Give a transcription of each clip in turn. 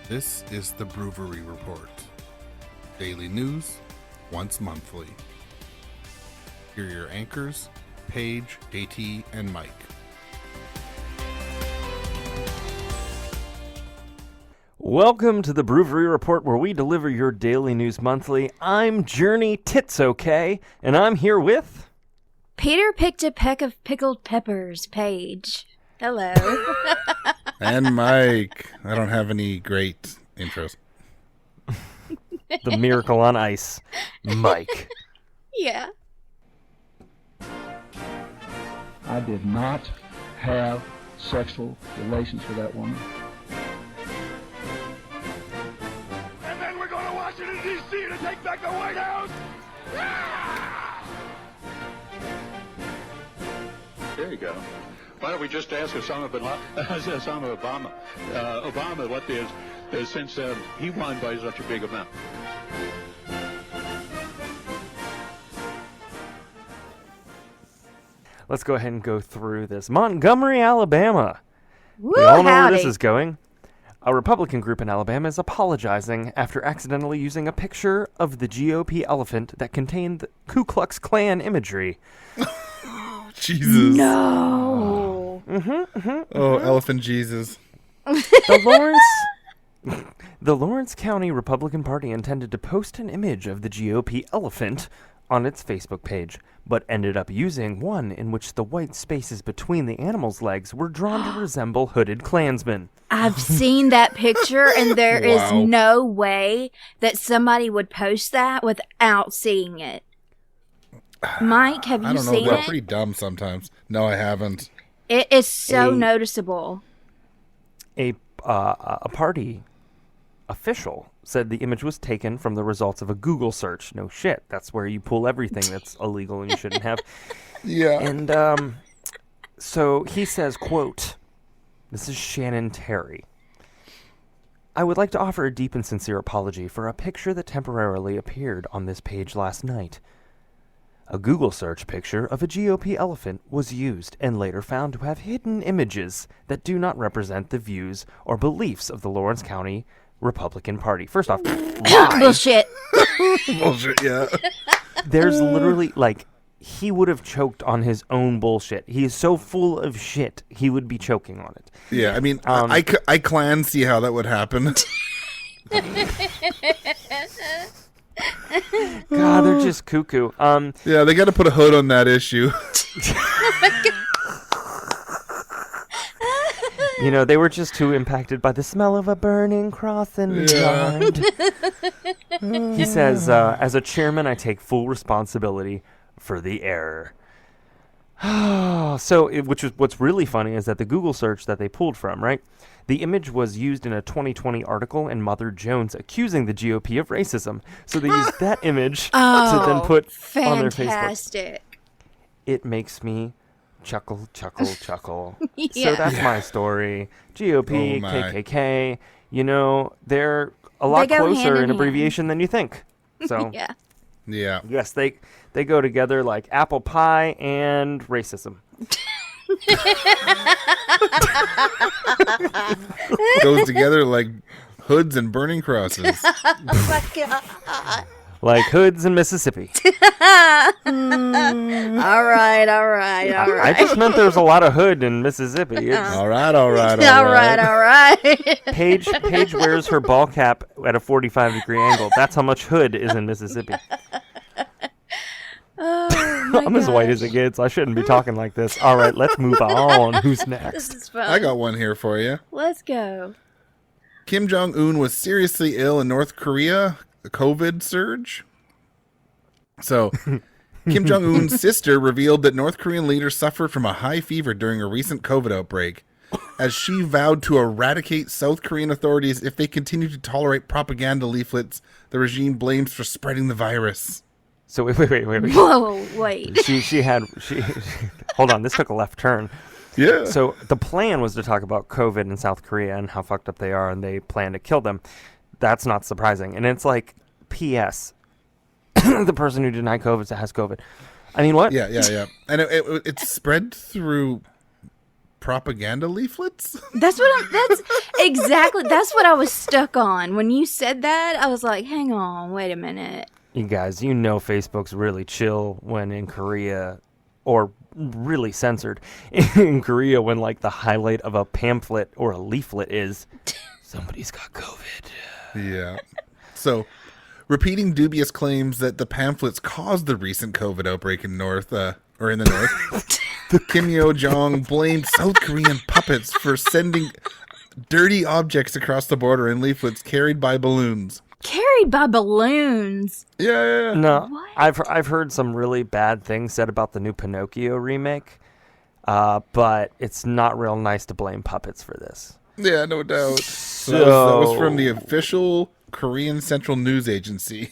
This is the BrewVerie Report. Daily news, once monthly. Here are your anchors, Paige, JT, and Mike. Welcome to the BrewVerie Report, where we deliver your daily news monthly. I'm Journey Tits Okay, and I'm here with... Peter picked a peck of pickled peppers, Paige. Hello. And Mike. I don't have any great intros. The Miracle on Ice, Mike. Yeah. I did not have sexual relations with that woman. And then we're going to Washington, D.C. to take back the White House! There you go. Why don't we just ask Osama Obama what is since he won by such a big amount. Let's go ahead and go through this. Montgomery, Alabama. Woo, We all know where howdy. this is going. A Republican group in Alabama is apologizing after accidentally using a picture of the GOP elephant that contained Ku Klux Klan imagery. Jesus. No. Oh, Elephant Jesus. The Lawrence County Republican Party intended to post an image of the GOP elephant on its Facebook page, but ended up using one in which the white spaces between the animal's legs were drawn to resemble hooded Klansmen. I've seen that picture, and there is Wow. no way that somebody would post that without seeing it. Mike, have I you don't know. seen They're it? pretty dumb sometimes. No, I haven't. It is so Hey. noticeable. A party official said the image was taken from the results of a Google search. No shit, that's where you pull everything that's illegal and you shouldn't have. Yeah. And so he says, quote, this is Shannon Terry. I would like to offer a deep and sincere apology for a picture that temporarily appeared on this page last night. A Google search picture of a GOP elephant was used and later found to have hidden images that do not represent the views or beliefs of the Lawrence County Republican Party. First off, lie. Bullshit. Bullshit, yeah. There's literally, like, he would have choked on his own bullshit. He is so full of shit, he would be choking on it. Yeah, I mean, I clan see how that would happen. God, they're just cuckoo. Yeah, they got to put a hood on that issue. You know, they were just too impacted by the smell of a burning cross in Yeah. mind. He says, as a chairman, I take full responsibility for the error. What's really funny is that the Google search that they pulled from, right? The image was used in a 2020 article in Mother Jones accusing the GOP of racism. So they used that image to then put on their Facebook. Fantastic. It makes me chuckle. So Yeah. that's my story. GOP, Oh my. KKK, you know, they're a lot They go hand closer in in abbreviation than you think. So, Yeah. Yeah. yes, they go together like apple pie and racism. Goes together like hoods and burning crosses. Like hoods in Mississippi. All right. I just meant there's a lot of hood in Mississippi. It's, All right. All right. Paige wears her ball cap at a 45-degree angle. That's how much hood is in Mississippi. Oh, my I'm as white gosh. as it gets. I shouldn't be talking like this. All right, let's move on. Who's This next? is fun. I got one here for you. Let's go. Kim Jong-un was seriously ill in North Korea, a COVID surge. So, Kim Jong-un's sister revealed that North Korean leader suffered from a high fever during a recent COVID outbreak, as she vowed to eradicate South Korean authorities if they continue to tolerate propaganda leaflets the regime blames for spreading the virus. So wait. Whoa, wait. She hold on, this took a left turn. Yeah. So the plan was to talk about COVID in South Korea and how fucked up they are, and they plan to kill them. That's not surprising. And it's like, P.S. the person who denied COVID has COVID. I mean, what? Yeah. And it spread through propaganda leaflets? That's what I was stuck on. When you said that, I was like, hang on, wait a minute. You guys, you know Facebook's really chill when in Korea, or really censored in Korea when like the highlight of a pamphlet or a leaflet is somebody's got COVID. Yeah. So, repeating dubious claims that the pamphlets caused the recent COVID outbreak in the north, Kim Yo-jong blamed South Korean puppets for sending dirty objects across the border in leaflets carried by balloons. Carried by balloons. Yeah. No, What? I've heard some really bad things said about the new Pinocchio remake, but it's not real nice to blame puppets for this. Yeah, no doubt. So that was from the official Korean Central News Agency.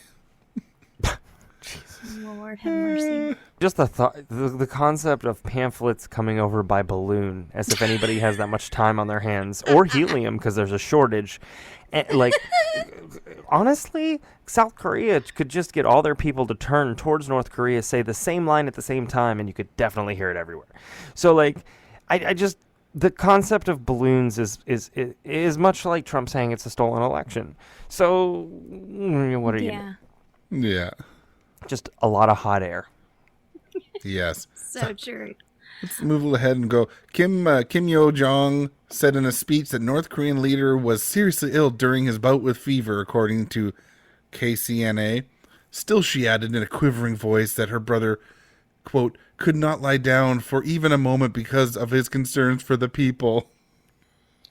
Lord have mercy. Just the thought, the concept of pamphlets coming over by balloon, as if anybody has that much time on their hands, or helium because there's a shortage. And, like, honestly, South Korea could just get all their people to turn towards North Korea, say the same line at the same time, and you could definitely hear it everywhere. So, like, I just, the concept of balloons is much like Trump saying it's a stolen election. So, what are you gonna do? Yeah. Just a lot of hot air. Yes. So true. Let's move ahead and go. Kim Yo-jong said in a speech that North Korean leader was seriously ill during his bout with fever, according to KCNA. Still, she added in a quivering voice that her brother, quote, could not lie down for even a moment because of his concerns for the people.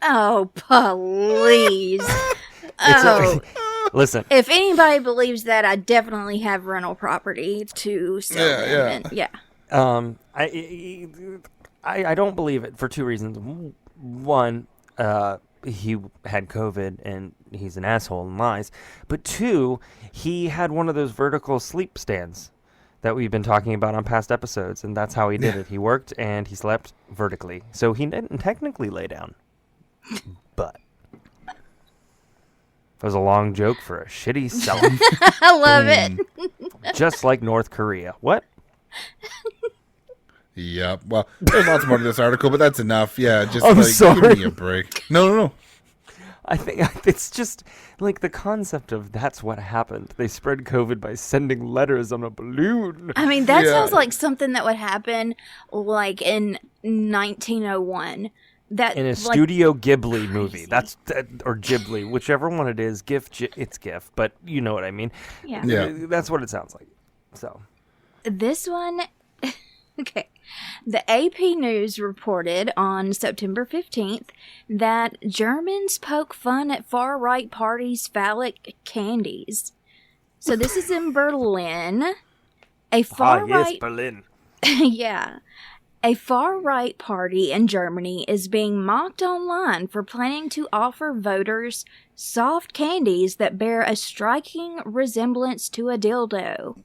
Oh, please. Oh, Listen, if anybody believes that, I definitely have rental property to sell them. Yeah. And, I don't believe it for two reasons. One, he had COVID and he's an asshole and lies. But two, he had one of those vertical sleep stands that we've been talking about on past episodes, and that's how he did it. He worked and he slept vertically. So he didn't technically lay down. But it was a long joke for a shitty self. I love it. Just like North Korea. What? Yep. Well, there's lots more to this article, but that's enough. Yeah, just I'm like sorry. give me a break. No. I think it's just like the concept of that's what happened. They spread COVID by sending letters on a balloon. I mean, that Yeah. sounds like something that would happen like in 1901. That In a like, Studio Ghibli movie. crazy. Or Ghibli, whichever one it is. It's GIF, but you know what I mean. Yeah. That's what it sounds like. So, This one, okay. The AP News reported on September 15th that Germans poke fun at far-right parties' phallic candies. So this is in Berlin. A far-right... Berlin. yeah. A far-right party in Germany is being mocked online for planning to offer voters soft candies that bear a striking resemblance to a dildo.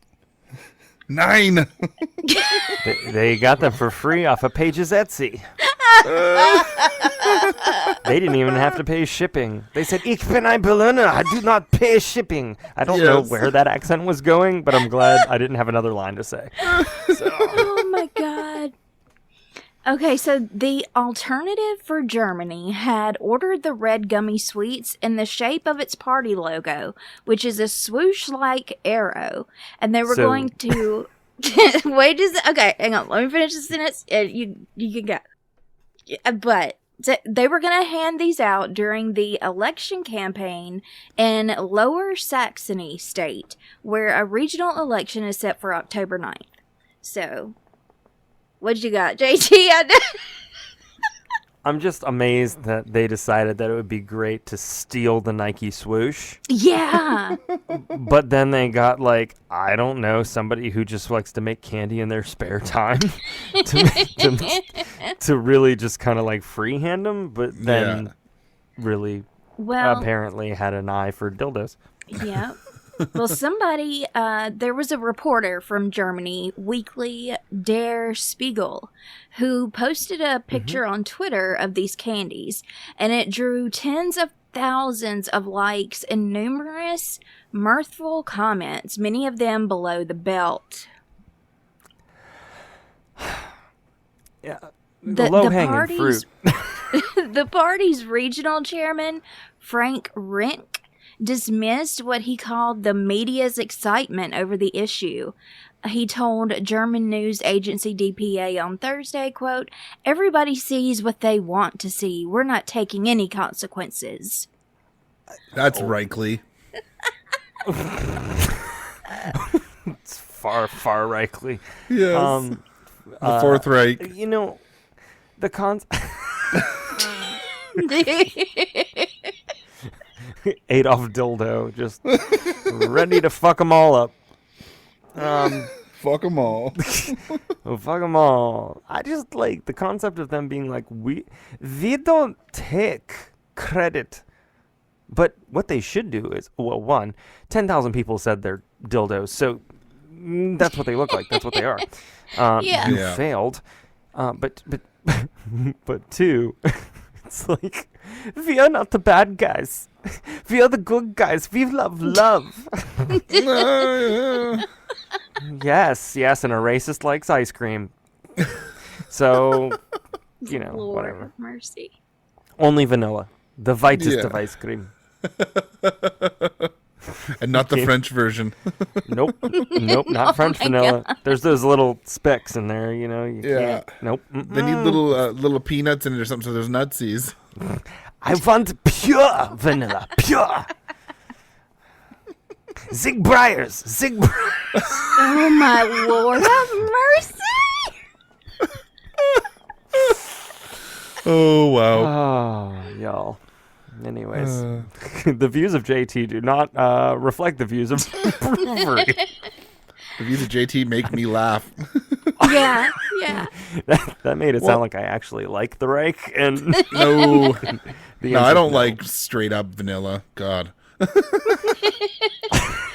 9. They got them for free off of Paige's Etsy. They didn't even have to pay shipping. They said, "Ich bin ein Berliner. I do not pay shipping." I don't know Yes. where that accent was going, but I'm glad I didn't have another line to say. Oh my god. Okay, so the Alternative for Germany had ordered the red gummy sweets in the shape of its party logo, which is a swoosh-like arrow, and they were So- going to wait. Okay, hang on. Let me finish the sentence. You can go. But they were going to hand these out during the election campaign in Lower Saxony state, where a regional election is set for October 9th. So, what you got, JT? I'm just amazed that they decided that it would be great to steal the Nike swoosh, Yeah. but then they got, like, I don't know, somebody who just likes to make candy in their spare time to really just kind of like freehand them, but then really Well, apparently had an eye for dildos. yeah. Well, somebody, there was a reporter from Germany, Weekly Der Spiegel, who posted a picture on Twitter of these candies, and it drew tens of thousands of likes and numerous mirthful comments, many of them below the belt. Yeah, low-hanging fruit. The party's regional chairman, Frank Rink, dismissed what he called the media's excitement over the issue. He told German news agency DPA on Thursday, quote, "Everybody sees what they want to see. We're not taking any consequences." That's Reichly. It's far Reichly. Yes. The Fourth Reich. You know, the Adolf Dildo, just ready to fuck them all up. Fuck them all. Fuck them all. I just like the concept of them being like, we don't take credit. But what they should do is, well, 10,000 people said they're dildos, so that's what they look like. That's what they are. Yeah. You failed. But two, it's like, we are not the bad guys. We are the good guys. We love love. Yes, and a racist likes ice cream. So, you know, Lord whatever. mercy. Only vanilla. The whitest of ice cream. And not the French version. Nope, not French vanilla. God. There's those little specks in there, you know. You Yeah. can't. Nope. They need little peanuts in it or something, so there's nutsies. I want pure vanilla. Pure. Zig Breyers. Oh my Lord, have mercy! Oh, wow. Oh, y'all. Anyways, the views of JT do not reflect the views of BrewVerie. The views of JT make me laugh. Yeah. That made it sound like I actually like the Reich. And No. the No, answer's I don't like straight up vanilla. God.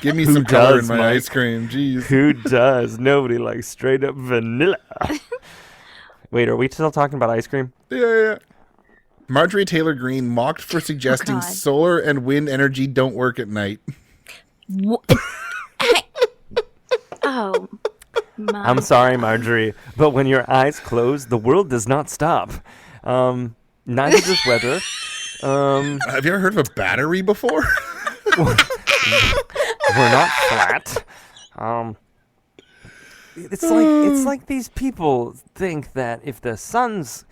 Give me some color in does, my Mike? ice cream. Jeez. Who does? Nobody likes straight up vanilla. Wait, are we still talking about ice cream? Yeah. Marjorie Taylor Greene mocked for suggesting God. solar and wind energy don't work at night. Oh, my. I'm sorry, Marjorie, but when your eyes close, the world does not stop. Neither does weather. Have you ever heard of a battery before? We're not flat. It's like these people think that if the sun's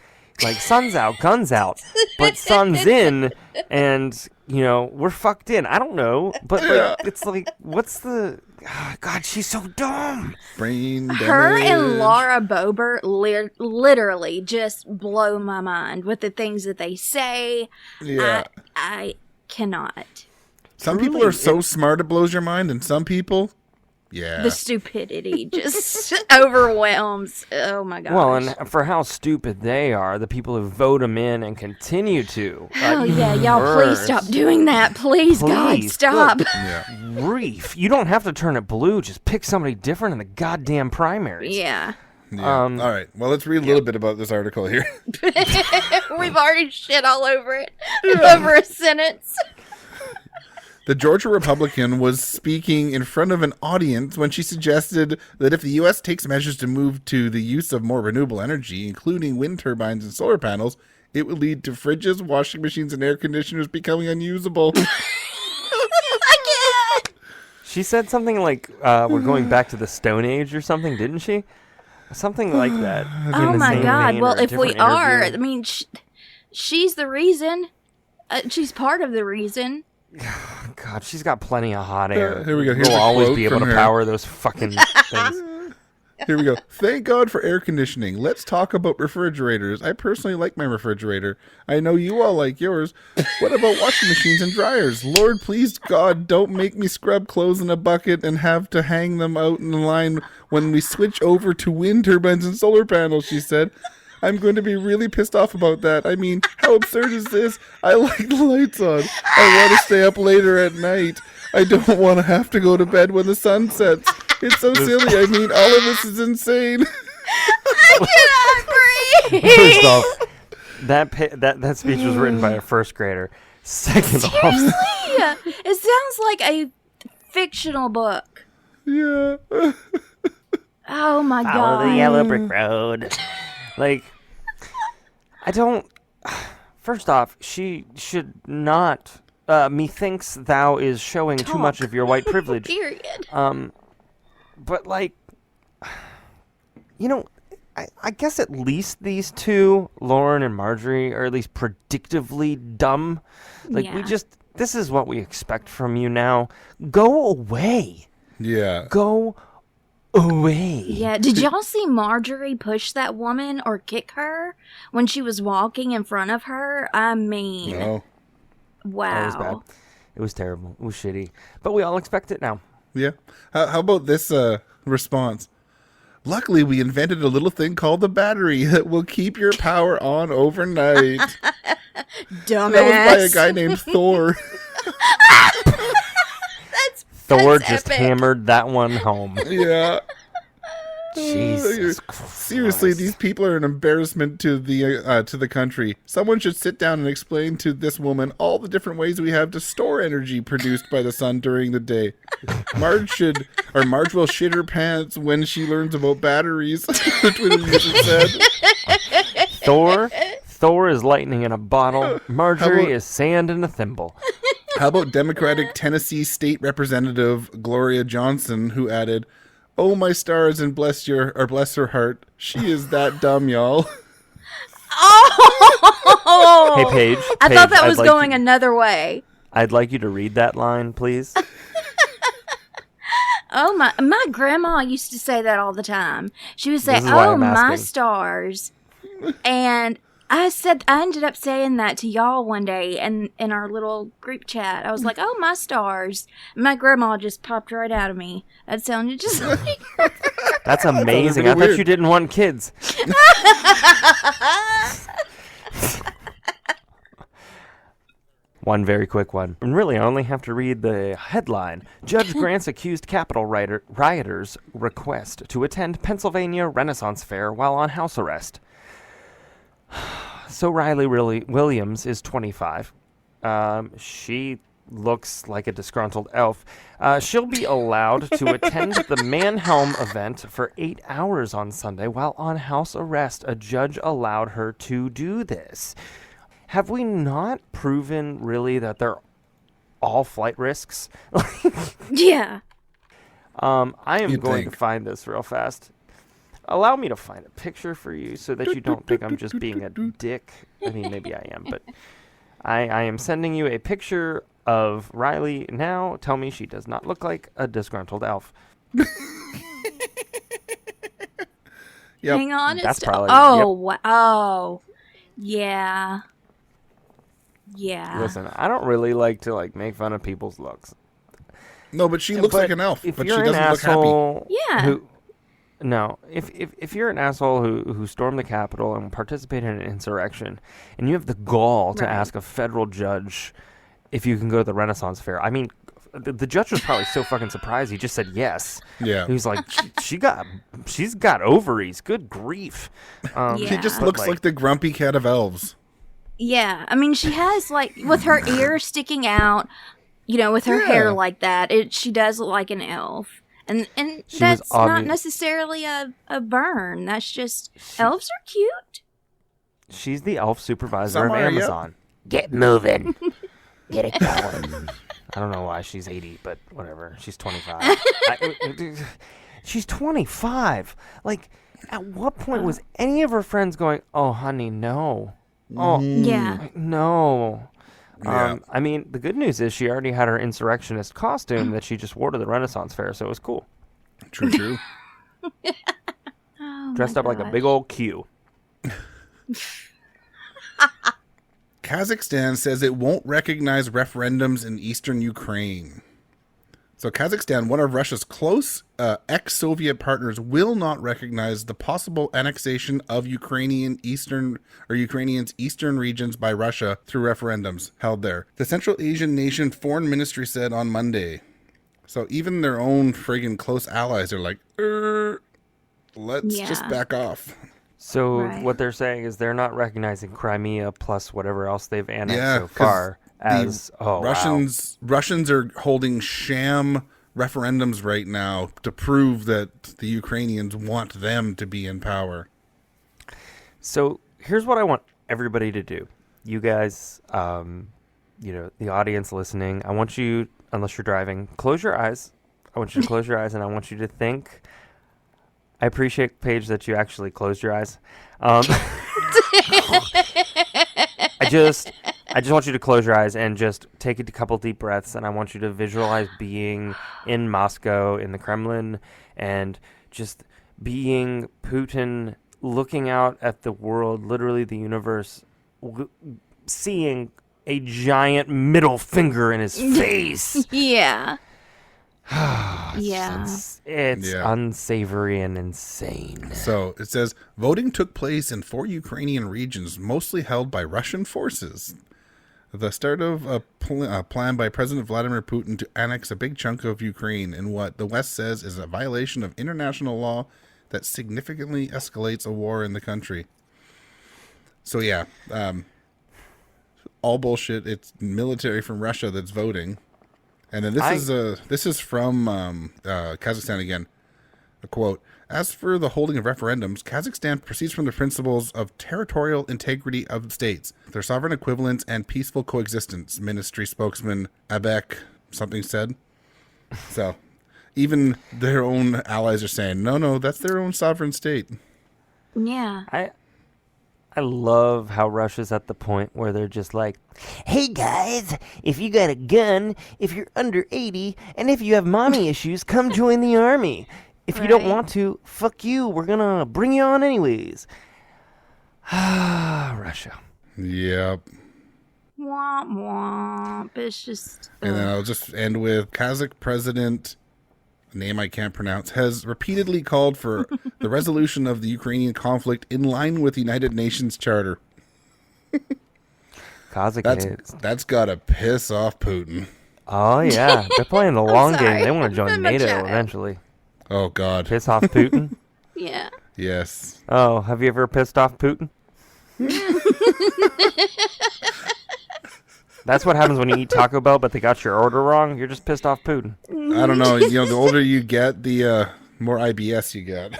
out, guns out, but sun's in, and you know we're fucked in. I don't know, but it's like, what's the? Oh, God, she's so dumb. Brain damage. Her and Laura Boebert literally just blow my mind with the things that they say. Yeah. I cannot. Some people are so smart it blows your mind, and some people, yeah. The stupidity just overwhelms. Oh my gosh. Well, and for how stupid they are, the people who vote them in and continue to. Oh yeah, y'all please stop doing that. Please, God, Please, stop. good Yeah. Grief. You don't have to turn it blue. Just pick somebody different in the goddamn primaries. Yeah. Yeah. All right. Well, let's read a little bit about this article here. We've already shit all over it. Over a sentence. The Georgia Republican was speaking in front of an audience when she suggested that if the U.S. takes measures to move to the use of more renewable energy, including wind turbines and solar panels, it would lead to fridges, washing machines, and air conditioners becoming unusable. She said something like, we're going back to the Stone Age or something, didn't she? Something like that. Oh in the my same God. vein, Well, or a if we different are, interview. I mean, she's the reason. She's part of the reason. God, she's got plenty of hot air. Here we go. Here's We'll a always quote be able from to her. power those fucking things. Here we go. Thank God for air conditioning. Let's talk about refrigerators. I personally like my refrigerator. I know you all like yours. What about washing machines and dryers? Lord, please, God, don't make me scrub clothes in a bucket and have to hang them out in the line when we switch over to wind turbines and solar panels, she said. I'm going to be really pissed off about that. I mean, how absurd is this? I like the lights on. I want to stay up later at night. I don't want to have to go to bed when the sun sets. It's so silly. I mean, all of this is insane. I cannot breathe. First off, that speech was written by a first grader. Second off, Yeah, it sounds like a fictional book. Yeah. Oh my follow God. the yellow brick road. Like, I don't. First off, she should not. Methinks thou is showing too much Talk. of your white privilege. Period. But like, I guess at least these two, Lauren and Marjorie, are at least predictively dumb. Like Yeah. this is what we expect from you now. Go away. Yeah. Go away. Yeah, did y'all see Marjorie push that woman or kick her when she was walking in front of her? I mean, No. wow. That was bad. It was terrible. It was shitty. But we all expect it now. Yeah. How about this response? Luckily, we invented a little thing called the battery that will keep your power on overnight. Dumbass. That was by a guy named Thor. Thor That's just epic. hammered that one home. Yeah. Jesus Seriously, Christ. these people are an embarrassment to the country. Someone should sit down and explain to this woman all the different ways we have to store energy produced by the sun during the day. Marge will shit her pants when she learns about batteries. The Twitter user said. Thor is lightning in a bottle. Marjorie about- is sand in a thimble. How about Democratic Tennessee State Representative Gloria Johnson, who added, "Oh my stars, and bless her heart. She is that dumb, y'all." Oh! Hey, Paige. I Paige, thought that was I'd like going you- another way. I'd like you to read that line, please. Oh my grandma used to say that all the time. She would say, This is why "Oh I'm my asking. stars," and I ended up saying that to y'all one day in our little group chat. I was like, "Oh my stars," my grandma just popped right out of me. That sounded just like her. That's amazing. pretty I thought weird. you didn't want kids. One very quick one. And really, I only have to read the headline. Judge grants accused Capitol rioters request to attend Pennsylvania Renaissance Fair while on house arrest. So Riley Williams is 25. She looks like a disgruntled elf. She'll be allowed to attend the Manhelm event for 8 hours on Sunday while on house arrest. A judge allowed her to do this. Have we not proven really that they're all flight risks? Yeah. I am You'd going think. to find this real fast. Allow me to find a picture for you so that you don't think I'm just being a dick. I mean, maybe I am, but I am sending you a picture of Riley now. Tell me she does not look like a disgruntled elf. Yep. Hang on. That's it's probably- Oh, oh. Yeah. Yeah. Listen, I don't really like to make fun of people's looks. No, but she looks But like an elf, if but she you're doesn't an look happy. asshole Yeah. No, if you're an asshole who stormed the Capitol and participated in an insurrection, and you have the gall to Right. ask a federal judge if you can go to the Renaissance Fair, I mean, the judge was probably so fucking surprised he just said yes. Yeah. He was like, she's got ovaries. Good grief. Yeah. She just But, looks like the grumpy cat of elves. Yeah, I mean, she has with her ear sticking out, with her hair Yeah. like that. She does look like an elf, and She was that's not obvi- necessarily a burn. That's just elves are cute. She's the elf supervisor Some of are, yep. Amazon. Get moving. Get it going. I don't know why she's 80, but whatever. She's 25. She's 25. Like, at what point was any of her friends going, "Oh, honey, no. Oh, Yeah, no." Yeah. I mean, the good news is she already had her insurrectionist costume that she just wore to the Renaissance Fair, so it was cool. True. oh, Dressed my up like a gosh. big old Q. Kazakhstan says it won't recognize referendums in eastern Ukraine. So Kazakhstan, one of Russia's close ex-Soviet partners, will not recognize the possible annexation of Ukrainians' eastern regions by Russia through referendums held there. The Central Asian nation foreign ministry said on Monday. So even their own friggin' close allies are like, let's just Yeah. back off. So Right. what they're saying is they're not recognizing Crimea plus whatever else they've annexed Yeah, so 'cause far the as wow. Russians are holding sham referendums right now to prove that the Ukrainians want them to be in power. So here's what I want everybody to do. You guys, the audience listening, I want you, unless you're driving, close your eyes. I want you to close your eyes, and I want you to think. I appreciate, Paige, that you actually closed your eyes. I just want you to close your eyes and just take a couple deep breaths, and I want you to visualize being in Moscow, in the Kremlin, and just being Putin, looking out at the world, literally the universe, seeing a giant middle finger in his face. Yeah. It's unsavory and insane. So it says voting took place in 4 Ukrainian regions, mostly held by Russian forces. The start of a plan by President Vladimir Putin to annex a big chunk of Ukraine in what the West says is a violation of international law that significantly escalates a war in the country. So yeah, all bullshit. It's military from Russia that's voting. And then this is from Kazakhstan again. A quote: "As for the holding of referendums, Kazakhstan proceeds from the principles of territorial integrity of states, their sovereign equivalence, and peaceful coexistence," ministry spokesman Abek something said. So even their own allies are saying, no, that's their own sovereign state. Yeah. I love how Russia's at the point where they're just like, hey guys, if you got a gun, if you're under 80, and if you have mommy issues, come join the army. If you don't want to, fuck you. We're going to bring you on anyways. Russia. Yep. Womp womp. It's just... And then I'll just end with Kazakh president, a name I can't pronounce, has repeatedly called for the resolution of the Ukrainian conflict in line with the United Nations Charter. Kazakh That's got to piss off Putin. Oh, yeah. They're playing the long sorry. game. They want to join I'm a NATO child. eventually. Oh, God. Piss off Putin? Yeah. Yes. Oh, have you ever pissed off Putin? That's what happens when you eat Taco Bell, but they got your order wrong. You're just pissed off Putin. I don't know. The older you get, the more IBS you get.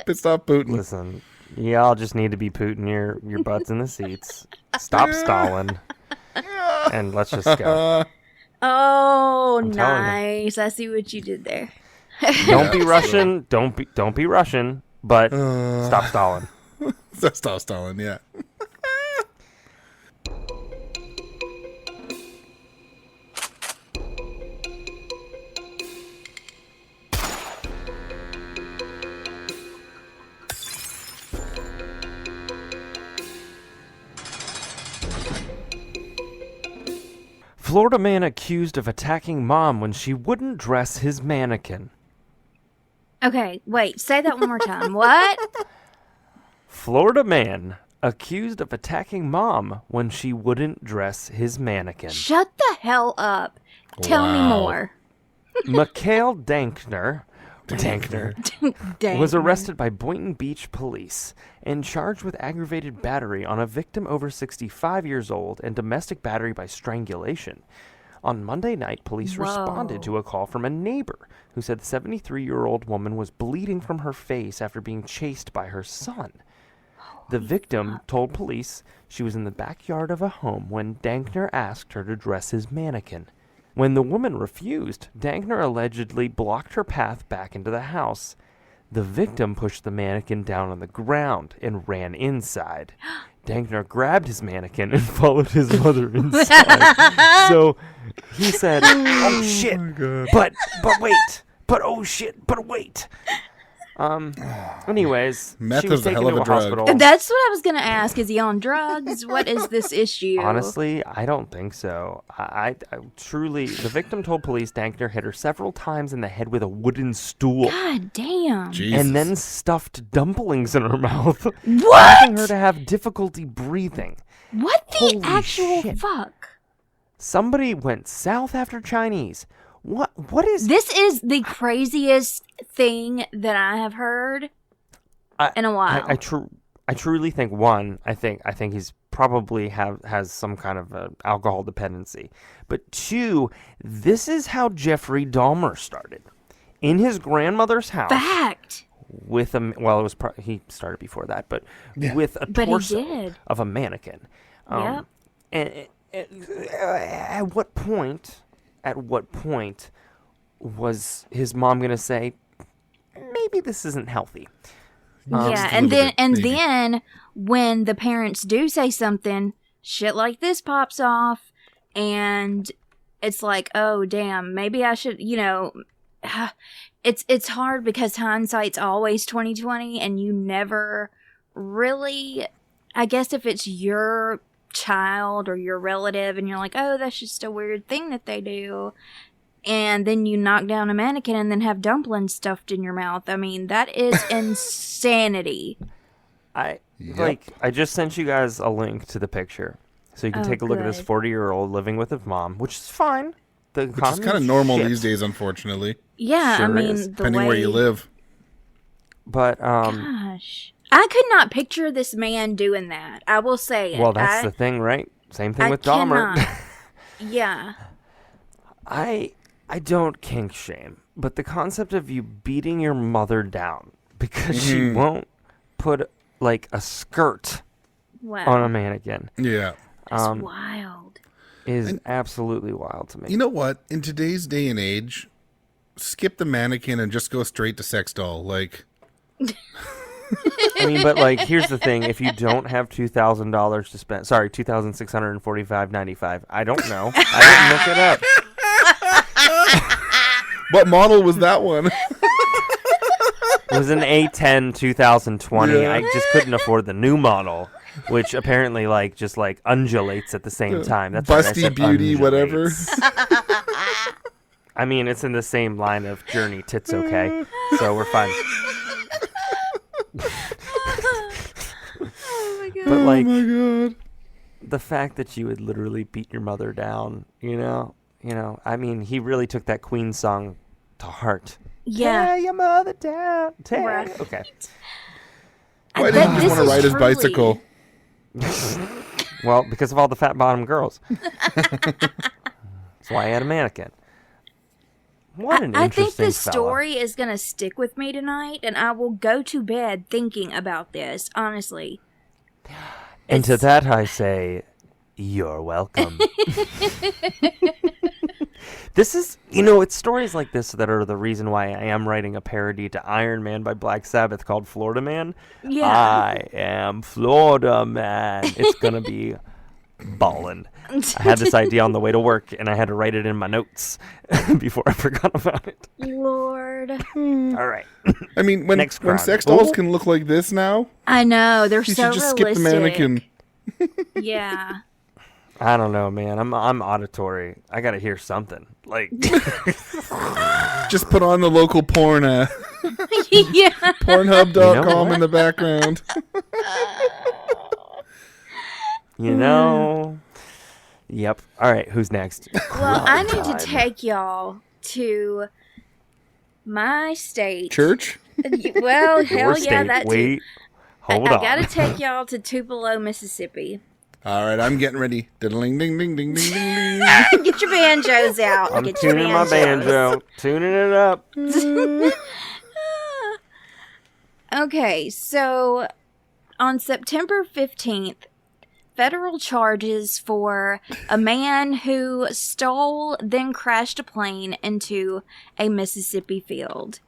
Pissed off Putin. Listen, y'all just need to be Putin your butts in the seats. Stop Stalin. And let's just go. Oh, I'm telling nice. I see what you did there. Don't be Russian. Don't be Russian, but stop Stalin. Stop Stalin, yeah. Florida man accused of attacking mom when she wouldn't dress his mannequin. Okay, wait. Say that one more time. What? Florida man accused of attacking mom when she wouldn't dress his mannequin. Shut the hell up. Tell me Wow. more. Mikhail Dankner Dang. was arrested by Boynton Beach police and charged with aggravated battery on a victim over 65 years old and domestic battery by strangulation. On Monday night, police responded to a call from a neighbor who said the 73-year-old woman was bleeding from her face after being chased by her son. The victim told police she was in the backyard of a home when Dankner asked her to dress his mannequin. When the woman refused, Dankner allegedly blocked her path back into the house. The victim pushed the mannequin down on the ground and ran inside. Dankner grabbed his mannequin and followed his mother inside. So he said, oh shit, but wait, but oh shit, but wait. Anyways, Meth she was is a taken hell of to a a drug. hospital. That's what I was going to ask. Is he on drugs? What is this issue? Honestly, I don't think so. I truly, the victim told police Dankner hit her several times in the head with a wooden stool. God damn. Jesus. And then stuffed dumplings in her mouth, What? causing her to have difficulty breathing. What the Holy actual shit. fuck? Somebody went south after Chinese. What is This is the craziest thing that I have heard in a while. I truly think one, I think he's probably has some kind of alcohol dependency. But two, this is how Jeffrey Dahmer started. In his grandmother's house. Fact. with a well, it was he started before that, but with a But he torso did. of a mannequin. Yep. And at what point was his mom gonna say, maybe this isn't healthy? Yeah, a and little then bit, maybe. when the parents do say something, shit like this pops off, and it's like, oh damn, maybe I should, it's hard because hindsight's always 20/20, and you never really, I guess if it's your child or your relative, and you're like, oh, that's just a weird thing that they do. And then you knock down a mannequin and then have dumplings stuffed in your mouth. I mean, that is insanity. I just sent you guys a link to the picture, so you can take a look at this good. 40-year-old living with his mom, which is fine. Which is kind of normal these days, unfortunately, Yeah, Sure I mean, is. the depending way, where you live. But Gosh, I could not picture this man doing that. I will say it. well, that's the thing, right? Same thing with Dahmer. cannot. Yeah. I don't kink shame, but the concept of you beating your mother down because she won't put like a skirt Wow. on a mannequin Yeah. That's wild. is absolutely wild to me. You know what? In today's day and age, skip the mannequin and just go straight to sex doll. Like, I mean, but like, here's the thing: if you don't have $2,000 to spend, sorry, $2,645.95. I don't know. I didn't look it up. what model was that one? It was an A10 2020. Yeah. I just couldn't afford the new model, which apparently just undulates at the same time. That's why I Busty said Beauty, whatever. undulates. I mean, it's in the same line of Journey Tits Okay, so we're fine. Oh my god. But like, Oh my god. the fact that you would literally beat your mother down, I mean, he really took that Queen song to heart. Yeah. Tear your mother down. Right. Okay. Why didn't you just want to ride his truly- bicycle? Well, because of all the fat bottom girls. That's why I had a mannequin. What an I interesting think this fella. story is going to stick with me tonight, and I will go to bed thinking about this, honestly. And to that I say, you're welcome. This is, it's stories like this that are the reason why I am writing a parody to Iron Man by Black Sabbath called Florida Man. Yeah. I am Florida Man. It's going to be ballin'. I had this idea on the way to work, and I had to write it in my notes before I forgot about it. Lord. All right. I mean, when Next when crime. sex dolls Oh. can look like this now, I know, they're you so should just realistic. skip the mannequin. Yeah. I don't know, man. I'm auditory. I got to hear something. Like, Just put on the local porn, Yeah. Pornhub.com You know in the background. Yep. All right. Who's next? Well, I need Crime to take y'all to my state. Church? Well, Your hell yeah, state. that too. Wait. Hold I on. gotta take y'all to Tupelo, Mississippi. All right, I'm getting ready. Diddling, ding, ding, ding, ding, ding, ding. Get your banjos out. I'm Get your tuning my banjo. Tuning it up. Okay, so on September 15th, federal charges for a man who stole, then crashed a plane into a Mississippi field.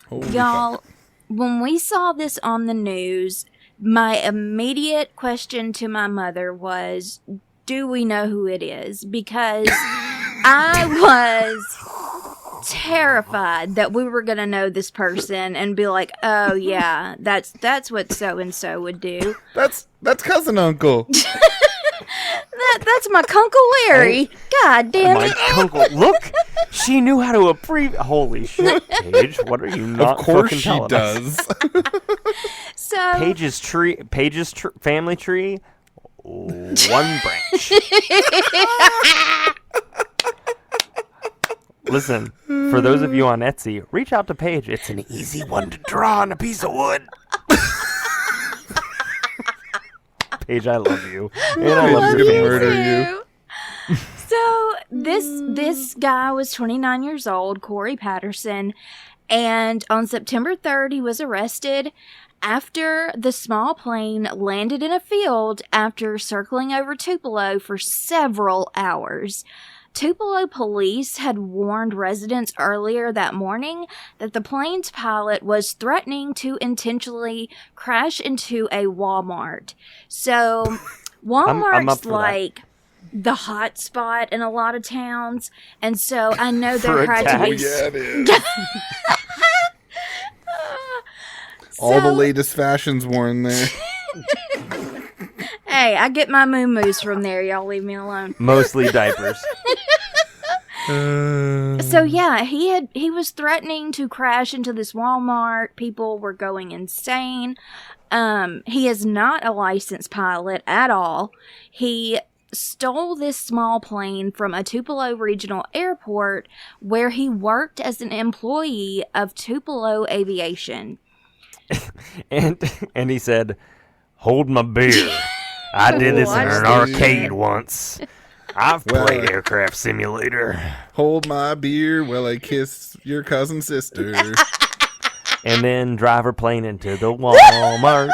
Holy Y'all, fuck. when we saw this on the news, my immediate question to my mother was, do we know who it is? Because I was terrified that we were going to know this person and be like, oh yeah, that's what so-and-so would do. That's cousin uncle. That's my Uncle Larry. God damn My it. uncle. Look, she knew how to abbreviate. Holy shit, Paige. What are you not Of course fucking she telling us? does. So Paige's family tree, one branch. Listen, for those of you on Etsy, reach out to Paige. It's an easy one to draw on a piece of wood. Paige, I love you. And I love Paige's your gonna family. murder you. So this guy was 29 years old, Corey Patterson, And on September 3rd, he was arrested after the small plane landed in a field after circling over Tupelo for several hours. Tupelo police had warned residents earlier that morning that the plane's pilot was threatening to intentionally crash into a Walmart. So, I'm up Walmart's for like the hot spot in a lot of towns, and so I know For there a had to tax. be. Yeah, it is. All the So- latest fashions worn there. Hey, I get my moo-moos from there. Y'all leave me alone. Mostly diapers. So yeah, he was threatening to crash into this Walmart. People were going insane. He is not a licensed pilot at all. He stole this small plane from a Tupelo regional airport where he worked as an employee of Tupelo Aviation. And he said, "Hold my beer. I did this in What? an arcade once. I've Well, played Aircraft Simulator." Hold my beer while I kiss your cousin's sister. And then drive her plane into the Walmart.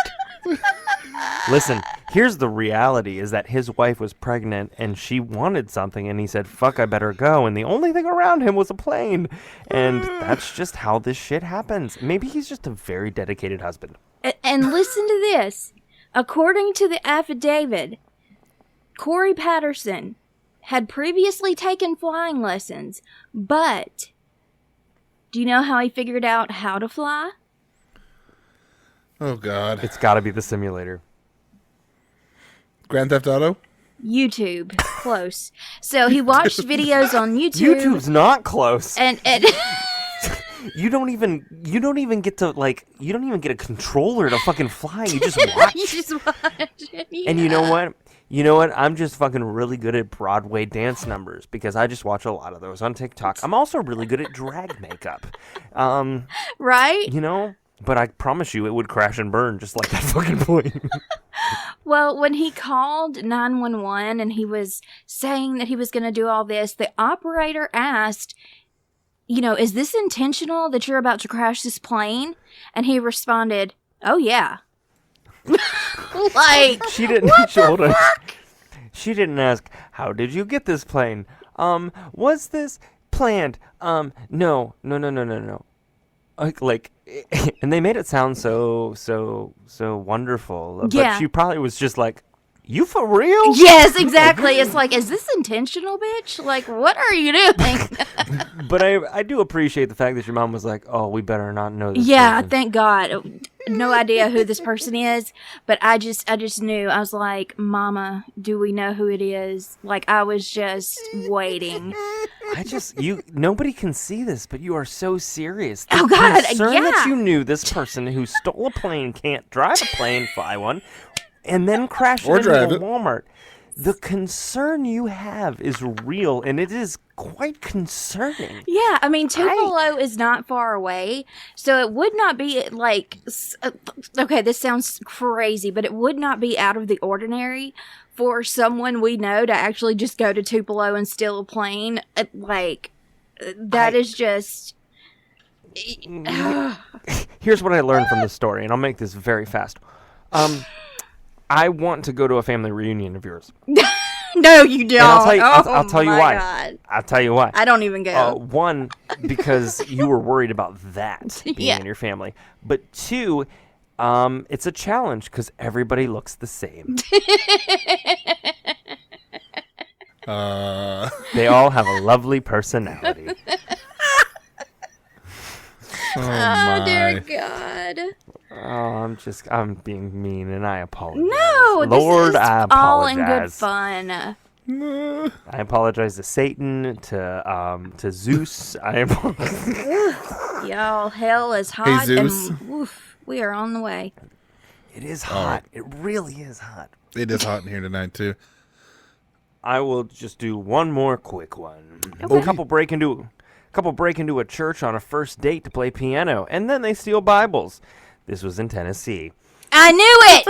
Listen, here's the reality, is that his wife was pregnant and she wanted something, and he said, "Fuck, I better go." And the only thing around him was a plane. And that's just how this shit happens. Maybe he's just a very dedicated husband. And listen to this. According to the affidavit, Corey Patterson had previously taken flying lessons, but do you know how he figured out how to fly? Oh, God. It's got to be the simulator. Grand Theft Auto? YouTube. Close. So he watched videos on YouTube. YouTube's not close. And You don't even get to, like, you don't even get a controller to fucking fly. You just watch. you just watch it. And you know what? You know what? I'm just fucking really good at Broadway dance numbers because I just watch a lot of those on TikTok. I'm also really good at drag makeup. Right? You know? But I promise you it would crash and burn just like that fucking plane. Well, when he called 911 and he was saying that he was going to do all this, the operator asked, "Is this intentional that you're about to crash this plane?" And he responded, "Oh, yeah." Like, She didn't hold on. She didn't ask, "How did you get this plane? Was this planned?" No. Like, and they made it sound so wonderful. Yeah. But she probably was just like, "You for real?" yes, exactly. It's like, is this intentional, bitch? Like, what are you doing? But I do appreciate the fact that your mom was like, "Oh, we better not know this." Yeah, person." thank God. No idea who this person is, but I just knew. I was like, "Mama, do we know who it is?" Like, I was just waiting. Nobody can see this, but you are so serious. Oh, God, concern yeah. that you knew this person who stole a plane can't drive a plane, fly one, and then crash Or into drive a it. Walmart. The concern you have is real, and it is quite concerning. Yeah, I mean, Tupelo is not far away, so it would not be like, okay, this sounds crazy, but it would not be out of the ordinary for someone we know to actually just go to Tupelo and steal a plane. Like, that is just... Here's what I learned from this story, and I'll make this very fast. I want to go to a family reunion of yours. No, you don't. And I'll tell you my why. God. I'll tell you why. I don't even go. One, because you were worried about that being Yeah. in your family. But two, it's a challenge because everybody looks the same. They all have a lovely personality. Oh, dear my. God. Oh, I'm being mean, and I apologize. No, Lord, this is I all in good apologize. fun. I apologize to Satan, to Zeus. I apologize. Y'all, hell is hot, Zeus. and oof, we are on the way. It is hot. It really is hot. It is hot in here tonight, too. I will just do one more quick one. Okay. A couple break into a church on a first date to play piano, and then they steal Bibles. This was in Tennessee. I knew it!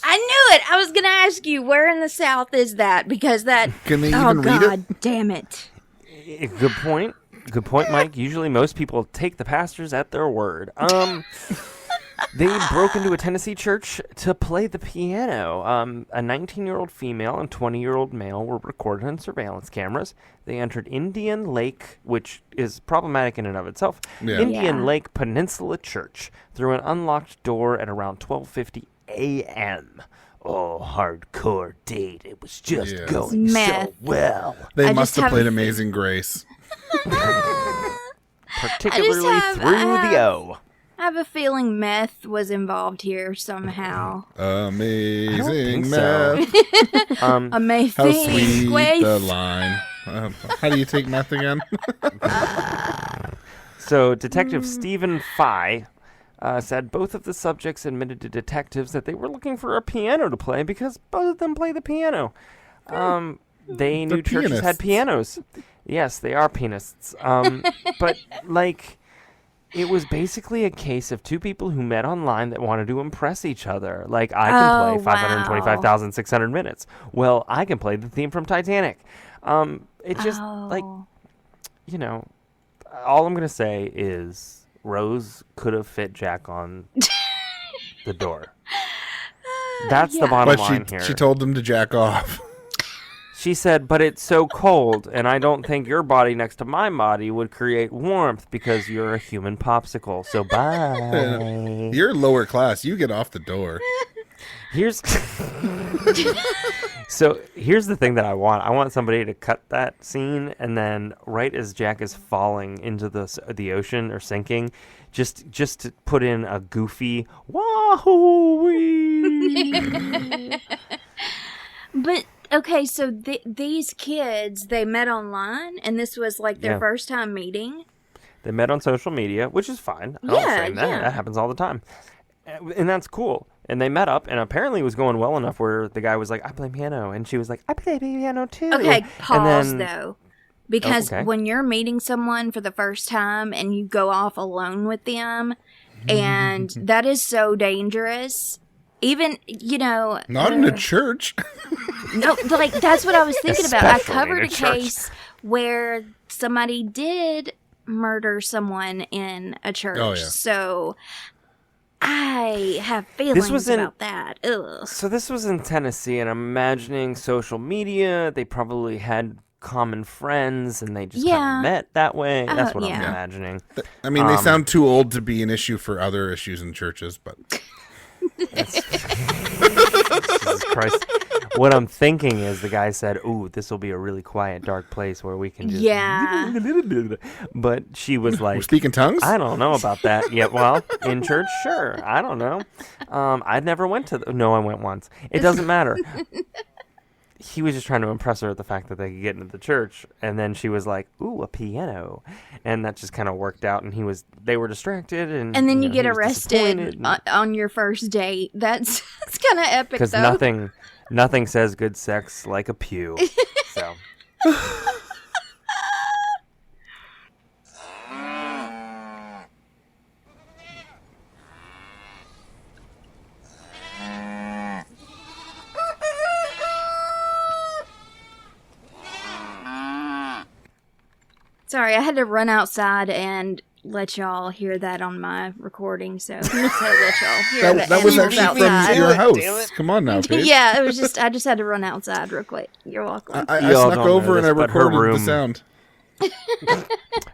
I knew it! I was going to ask you, where in the South is that? Because that... Can they oh, even read God it? damn it. Good point. Good point, Mike. Usually most people take the pastors at their word. They broke into a Tennessee church to play the piano. A 19-year-old female and 20-year-old male were recorded on surveillance cameras. They entered Indian Lake, which is problematic in and of itself, Yeah. Indian Yeah. Lake Peninsula Church, through an unlocked door at around 12:50 a.m. Oh, hardcore date. It was just Yes. going Meth. so well. They I must just have have a played fe- Amazing Grace. Particularly have- through I the O. I have a feeling meth was involved here somehow. Amazing so. meth. Amazing. How sweet Grace. the line. How do you take meth again? So, Detective Stephen Fye said both of the subjects admitted to detectives that they were looking for a piano to play because both of them play the piano. They knew churches had pianists. pianos. Yes, they are pianists. But, like, it was basically a case of two people who met online that wanted to impress each other. Like, I can Oh, play 525,600 minutes. Well, I can play the theme from Titanic. It just, like, Oh. you know, all I'm going to say is Rose could have fit Jack on the door. That's the Yeah. bottom But line here. she told them to jack off. She said, but it's so cold, and I don't think your body next to my body would create warmth because you're a human popsicle. So bye. You're lower class. You get off the door. Here's So here's the thing that I want. I want somebody to cut that scene, and then right as Jack is falling into the ocean or sinking, just to put in a goofy wahoo. But okay, so these kids, they met online, and this was like their Yeah. first time meeting. They met on social media, which is fine. I don't Yeah, say that. yeah. That happens all the time. And that's cool. And they met up, and apparently it was going well enough where the guy was like, I play piano. And she was like, I play piano too. Okay, pause and then, though. Because okay. when you're meeting someone for the first time and you go off alone with them, and that is so dangerous. Even, Not in a church. no, like that's what I was thinking about. I Especially covered in a a church. case where somebody did murder someone in a church. Oh, yeah. So I have feelings was in- about that. Ugh. So this was in Tennessee, and I'm imagining social media. They probably had common friends, and they just kind Yeah. of met that way. That's what I'm yeah. imagining. I mean, they sound too old to be an issue for other issues in churches, but Jesus Christ. What I'm thinking is the guy said, ooh, this will be a really quiet, dark place where we can just... Yeah. But she was we're like, speaking tongues. I don't know about that. Yeah, well, in church, sure. I don't know. I never went to... No, I went once. It doesn't matter. He was just trying to impress her at the fact that they could get into the church, and then she was like, ooh, a piano. And that just kind of worked out, and they were distracted, and And then you he get was arrested disappointed. on your first date. That's kind of epic, Because though. nothing says good sex like a pew. So Sorry, I had to run outside and let y'all hear that on my recording. So I just had to let y'all hear the That was animals actually outside. from your Damn it. house. Come on now, Paige. Yeah, it was just I just had to run outside real quick. You're welcome. I Y'all snuck don't over know and this, I but her recorded the room- sound.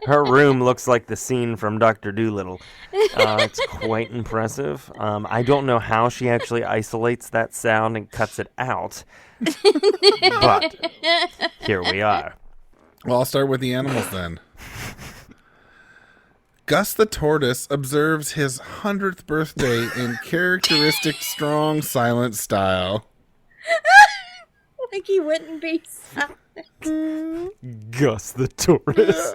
her room looks like the scene from Dr. Dolittle. It's quite impressive. I don't know how she actually isolates that sound and cuts it out, but here we are. Well, I'll start with the animals then. Gus the tortoise observes his 100th birthday in characteristic strong silent style. Like he wouldn't be. Gus the tortoise.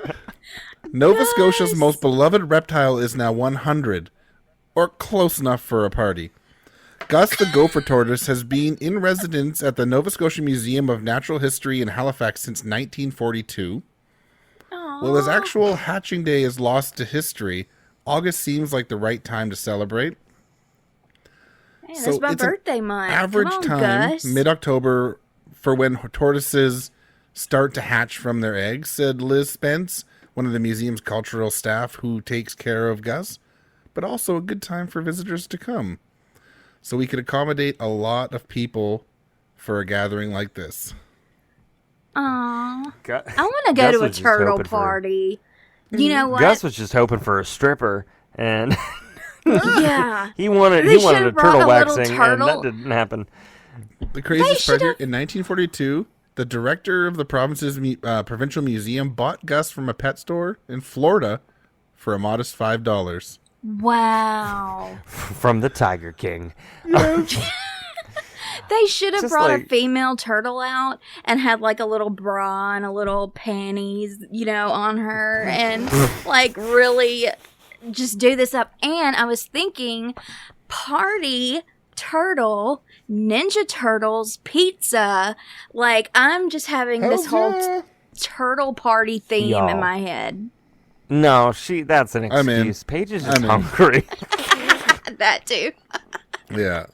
Nova Scotia's most beloved reptile is now 100, or close enough for a party. Gus the gopher tortoise has been in residence at the Nova Scotia Museum of Natural History in Halifax since 1942. While his actual hatching day is lost to history, August seems like the right time to celebrate. Hey, So that's my it's an birthday month. Average Come on, time, Gus. mid-October, for when tortoises start to hatch from their eggs, said Liz Spence, one of the museum's cultural staff who takes care of Gus, but also a good time for visitors to come. So we could accommodate a lot of people for a gathering like this. Aw. Gu- I want to go Gus to a was just turtle hoping for- party. You know what? Gus was just hoping for a stripper, and Yeah. he wanted They a should've brought turtle a little waxing, and that turtle. didn't happen. The craziest part here, should've- in 1942, the director of the province's provincial museum bought Gus from a pet store in Florida for a modest $5. Wow. From the Tiger King. They should have Just brought a like- female turtle out and had like a little bra and a little panties, on her and like really just do this up. And I was thinking party turtle, Ninja Turtles, pizza. Like I'm just having this Hell whole yeah. turtle party theme Y'all. in my head. No, that's an I'm in. excuse. Paige is just I'm in. hungry. That too. Yeah.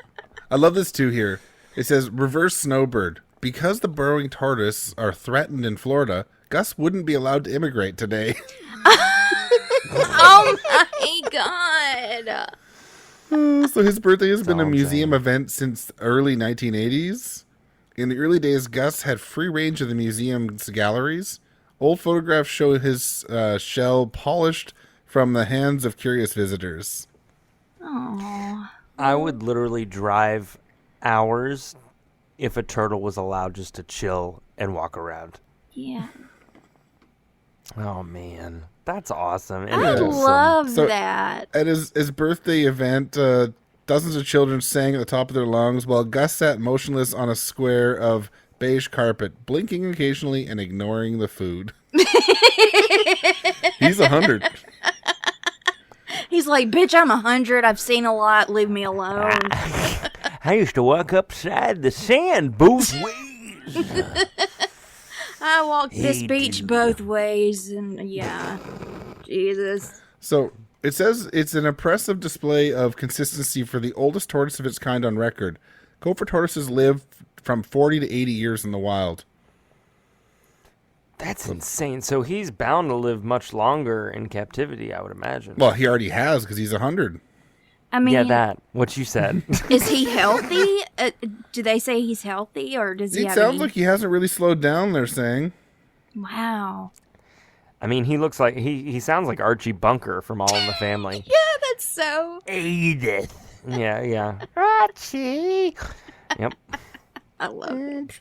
I love this too here. It says, reverse snowbird. Because the burrowing tortoise are threatened in Florida, Gus wouldn't be allowed to immigrate today. Oh my god. So his birthday has been a all I'm museum event since the early 1980s. In the early days, Gus had free range of the museum's galleries. Old photographs show his shell polished from the hands of curious visitors. Oh. I would literally drive hours if a turtle was allowed just to chill and walk around. Yeah. Oh, man. That's awesome. And I wholesome. love So- that. At his birthday event, dozens of children sang at the top of their lungs while Gus sat motionless on a square of beige carpet, blinking occasionally and ignoring the food. He's 100. He's like, bitch, I'm 100. I've seen a lot. Leave me alone. I used to walk upside the sand both ways. I walked this Hey, beach dude. both ways, and yeah. Jesus. So it says it's an impressive display of consistency for the oldest tortoise of its kind on record. Gopher tortoises live from 40 to 80 years in the wild. That's insane. So he's bound to live much longer in captivity, I would imagine. Well, he already has because he's 100. I mean, yeah, that. What you said. is he healthy? Do they say he's healthy, or does he It have sounds any... like he hasn't really slowed down, they're saying. Wow. I mean, he looks like he sounds like Archie Bunker from All in the Family. Yeah, that's so... Edith. Yeah. Archie. Yep. I love it.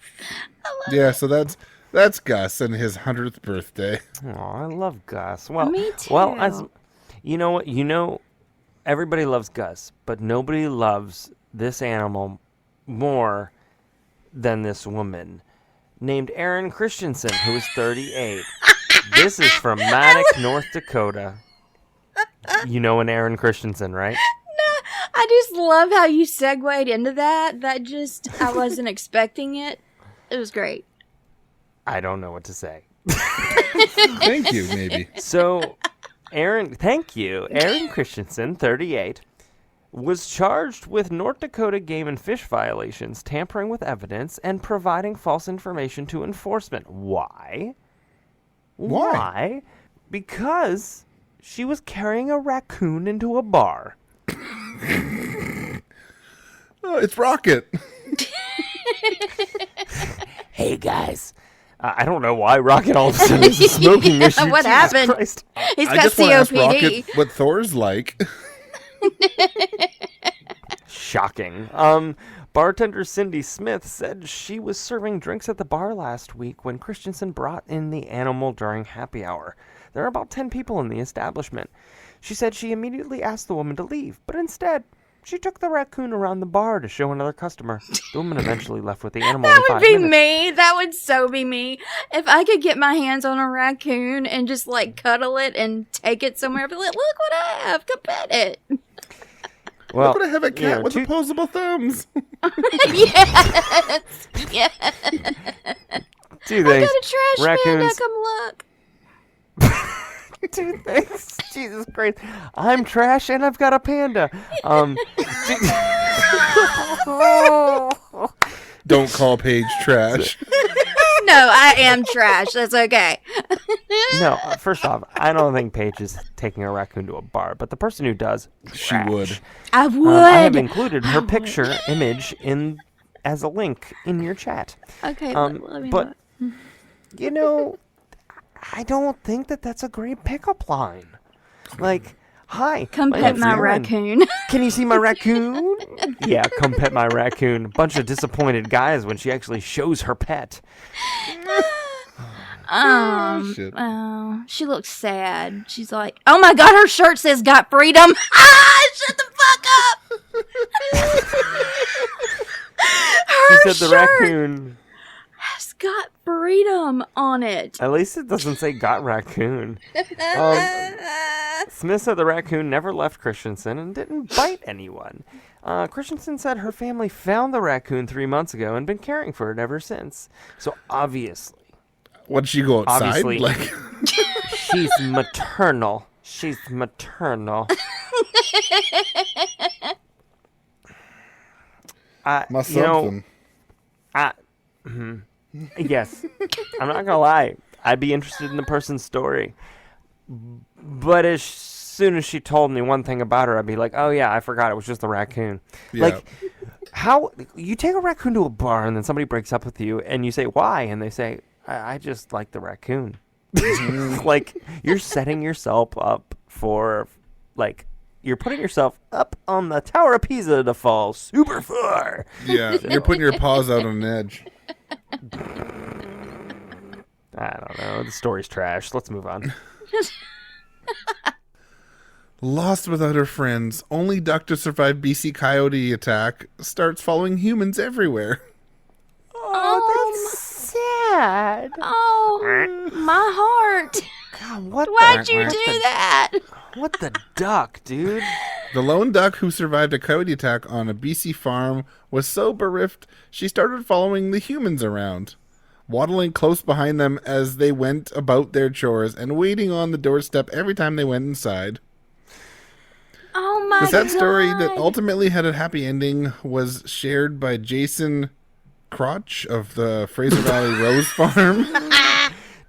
Yeah, so that's Gus and his 100th birthday. Oh, I love Gus. Well, Me Well, too. as you know what, everybody loves Gus, but nobody loves this animal more than this woman named Erin Christensen, who is 38. This is from Matic, North Dakota. You know an Erin Christensen, right? I just love how you segued into that. I wasn't expecting it. It was great. I don't know what to say. Thank you, maybe. So, thank you. Erin Christensen, 38, was charged with North Dakota game and fish violations, tampering with evidence, and providing false information to enforcement. Why? Why? Because she was carrying a raccoon into a bar. Oh, it's Rocket. Hey, guys. I don't know why Rocket all of a sudden is a smoking Yeah, issue. what Jesus happened? Christ. He's I got just want to ask Rocket COPD. what Thor's like. Shocking. Bartender Cindy Smith said she was serving drinks at the bar last week when Christensen brought in the animal during happy hour. There are about 10 people in the establishment. She said she immediately asked the woman to leave, but instead, she took the raccoon around the bar to show another customer. The woman eventually left with the animal That in would 5 be minutes. me. That would so be me. If I could get my hands on a raccoon and just like cuddle it and take it somewhere, I'd be like, look what I have. Come pet it. Well, Look, I have a cat with two- opposable thumbs. Yes. Yes. two I things. got a trash panda. Raccoons. Come look. Two things. Jesus Christ. I'm trash and I've got a panda. Don't call Paige trash. No, I am trash. That's okay. No, first off, I don't think Paige is taking a raccoon to a bar, but the person who does, She trash. would. I would. I have included her picture image in as a link in your chat. Okay, let me but look. you know, I don't think that that's a great pickup line. Like, hi, Come my pet name's my Aaron. raccoon. Can you see my raccoon? Yeah, come pet my raccoon. Bunch of disappointed guys when she actually shows her pet. Shit. Oh, she looks sad. She's like, oh my god, her shirt says "Got Freedom." Shut the fuck up. She Her said the shirt raccoon. has "Got Freedom" on it. At least it doesn't say got raccoon. Smith said the raccoon never left Christensen and didn't bite anyone. Christensen said her family found the raccoon 3 months ago and been caring for it ever since. So obviously, Would she go outside? Obviously. Like, she's maternal. She's maternal. must You know, something. Yes, I'm not gonna lie. I'd be interested in the person's story, but as soon as she told me one thing about her, I'd be like, "Oh yeah, I forgot it was just the raccoon." Yeah. Like, how you take a raccoon to a bar and then somebody breaks up with you, and you say why, and they say, "I just like the raccoon." Like, you're setting yourself up for, like, you're putting yourself up on the Tower of Pisa to fall super far. Yeah, you're putting your paws out on an edge. I don't know. The story's trash. Let's move on. Lost without her friends, only duck to survive BC coyote attack, starts following humans everywhere. Oh, that's sad. oh, my heart. God, what Why'd the, you what do the- that? What the duck, dude? The lone duck who survived a coyote attack on a BC farm was so bereft she started following the humans around, waddling close behind them as they went about their chores and waiting on the doorstep every time they went inside. Oh my The sad god. story that ultimately had a happy ending was shared by Jason Crotch of the Fraser Valley Rose Farm.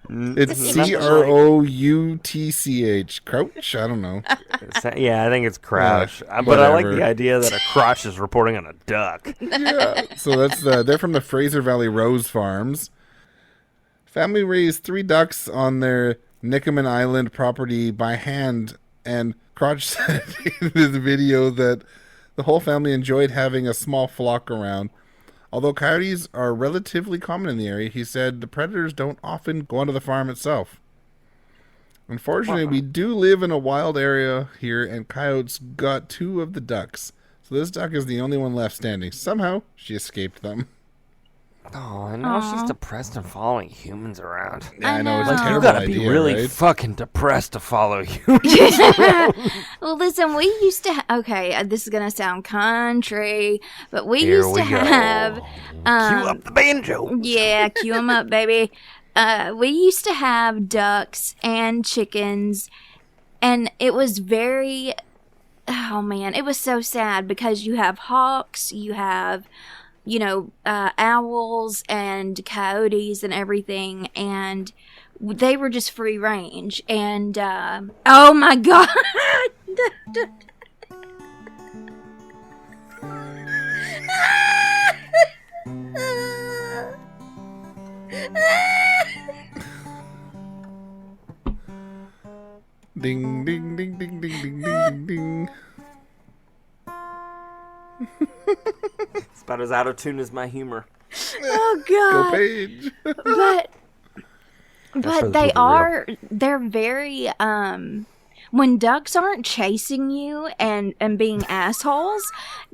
It's Croutch. Crouch? I don't know. Yeah, I think it's Crouch. Yeah, But I like whatever. the idea that a crotch is reporting on a duck. Yeah. So they're from the Fraser Valley Rose Farms. Family raised 3 ducks on their Nickaman Island property by hand, and Crotch said in his video that the whole family enjoyed having a small flock around. Although coyotes are relatively common in the area, he said the predators don't often go onto the farm itself. Unfortunately, we do live in a wild area here, and coyotes got 2 of the ducks. So this duck is the only one left standing. Somehow, she escaped them. Oh, and now she's depressed and following humans around. Yeah, I know, it's know. a Like, you terrible gotta idea, be really right? fucking depressed to follow humans. Well, listen, we used to. Okay, this is gonna sound country, but we Here used we to go. have. Cue up the banjo. Yeah, cue them up, baby. We used to have ducks and chickens, and it was very. Oh man, it was so sad because you have hawks, you have, owls and coyotes and everything, and they were just free range. And oh my god. Ding, ding, ding, ding, ding, ding, ding, ding. It's about as out of tune as my humor. Oh Go god. Paige. But for the they people they're very when ducks aren't chasing you and being assholes,